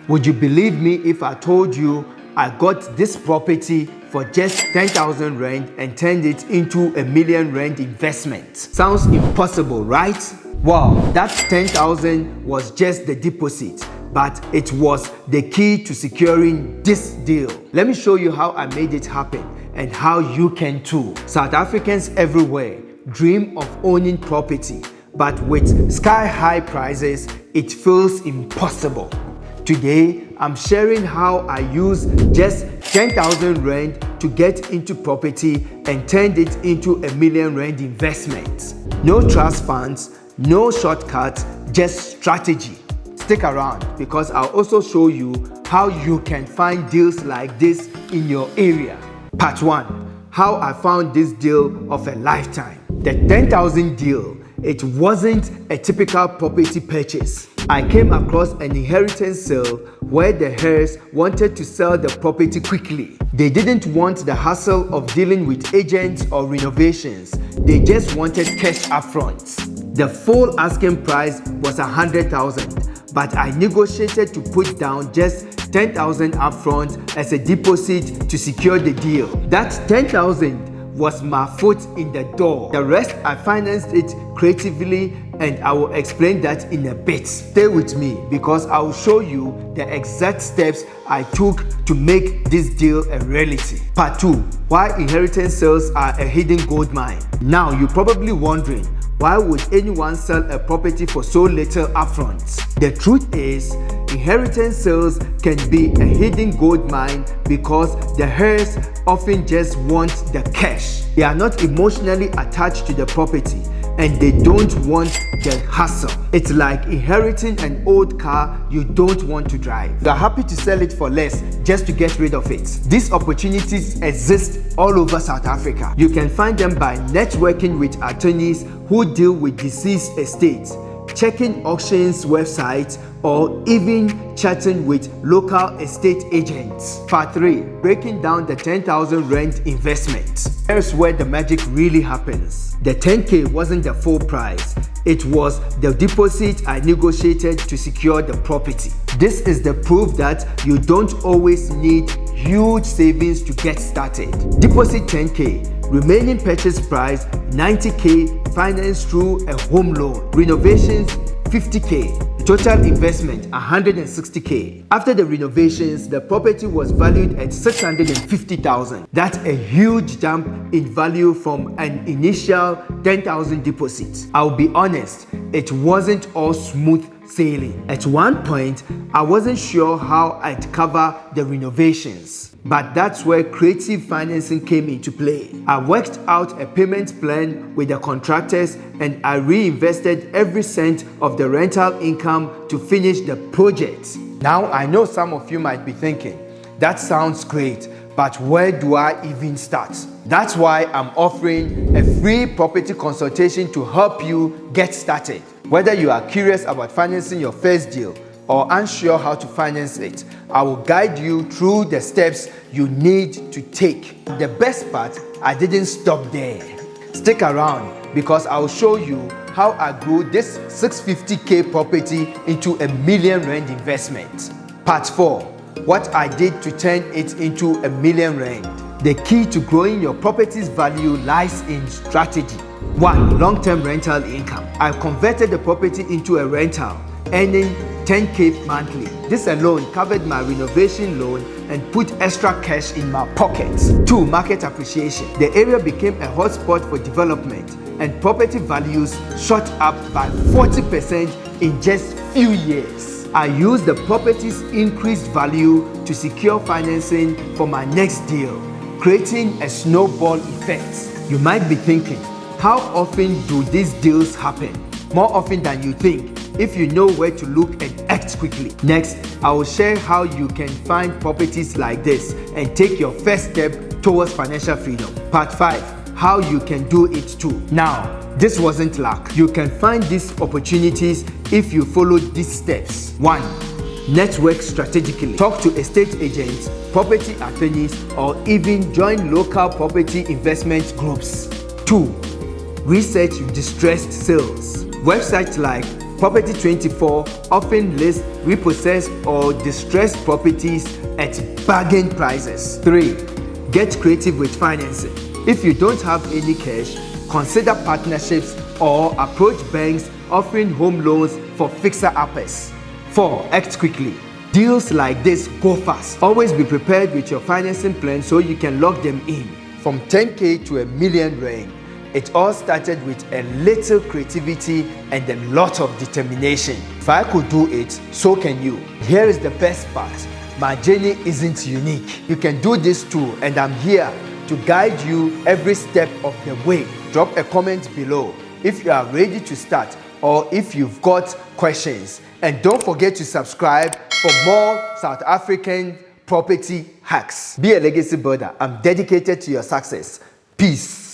Would you believe me if I told you I got this property for just 10,000 rand and turned it into a million rand investment? Sounds impossible, right? Well, that 10,000 was just the deposit, but it was the key to securing this deal. Let me show you how I made it happen and how you can too. South Africans everywhere dream of owning property, but with sky-high prices, it feels impossible. Today, I'm sharing how I used just 10,000 rand to get into property and turned it into a million rand investment. No trust funds, no shortcuts, just strategy. Stick around because I'll also show you how you can find deals like this in your area. Part 1. How I found this deal of a lifetime. The 10,000 deal. It wasn't a typical property purchase. I came across an inheritance sale where the heirs wanted to sell the property quickly. They didn't want the hassle of dealing with agents or renovations. They just wanted cash upfront. The full asking price was 100,000, but I negotiated to put down just 10,000 upfront as a deposit to secure the deal. That 10,000 was my foot in the door. The rest I financed it creatively, and I will explain that in a bit. Stay with me because I will show you the exact steps I took to make this deal a reality. Part 2. Why inheritance sales are a hidden gold mine. Now you're probably wondering, why would anyone sell a property for so little upfront? The truth is, inheritance sales can be a hidden gold mine because the heirs often just want the cash. They are not emotionally attached to the property and they don't want the hassle. It's like inheriting an old car you don't want to drive. You're happy to sell it for less just to get rid of it. These opportunities exist all over South Africa. You can find them by networking with attorneys who deal with deceased estates, checking auctions websites, or even chatting with local estate agents. Part 3. Breaking down the 10,000 rand investment. Here's where the magic really happens. The 10K wasn't the full price. It was the deposit I negotiated to secure the property. This is the proof that you don't always need huge savings to get started. Deposit 10K, remaining purchase price 90K, financed through a home loan. Renovations 50K, total investment 160K. After the renovations, the property was valued at 650,000. That's a huge jump in value from an initial 10,000 deposit. I'll be honest, it wasn't all smooth sailing. At one point, I wasn't sure how I'd cover the renovations, but that's where creative financing came into play. I worked out a payment plan with the contractors and I reinvested every cent of the rental income to finish the project. Now I know some of you might be thinking, that sounds great, but where do I even start? That's why I'm offering a free property consultation to help you get started. Whether you are curious about financing your first deal or unsure how to finance it, I will guide you through the steps you need to take. The best part, I didn't stop there. Stick around because I'll show you how I grew this 650K property into a million rand investment. Part 4. What I did to turn it into a million rand. The key to growing your property's value lies in strategy. 1. Long-term rental income. I converted the property into a rental, earning 10K monthly. This alone covered my renovation loan and put extra cash in my pocket. 2. Market appreciation. The area became a hotspot for development and property values shot up by 40% in just few years. I used the property's increased value to secure financing for my next deal, creating a snowball effect. You might be thinking, how often do these deals happen? More often than you think, if you know where to look and act quickly. Next, I will share how you can find properties like this and take your first step towards financial freedom. Part 5. How you can do it too. Now, this wasn't luck. You can find these opportunities if you follow these steps. 1. Network strategically. Talk to estate agents, property attorneys, or even join local property investment groups. 2. Research distressed sales. Websites like Property 24 often lists repossessed or distressed properties at bargain prices. 3. Get creative with financing. If you don't have any cash, consider partnerships or approach banks offering home loans for fixer-uppers. 4. Act quickly. Deals like this go fast. Always be prepared with your financing plan so you can lock them in. From 10K to a million range, it all started with a little creativity and a lot of determination. If I could do it, so can you. Here is the best part. My journey isn't unique. You can do this too, and I'm here to guide you every step of the way. Drop a comment below if you are ready to start or if you've got questions. And don't forget to subscribe for more South African property hacks. Be a legacy builder. I'm dedicated to your success. Peace.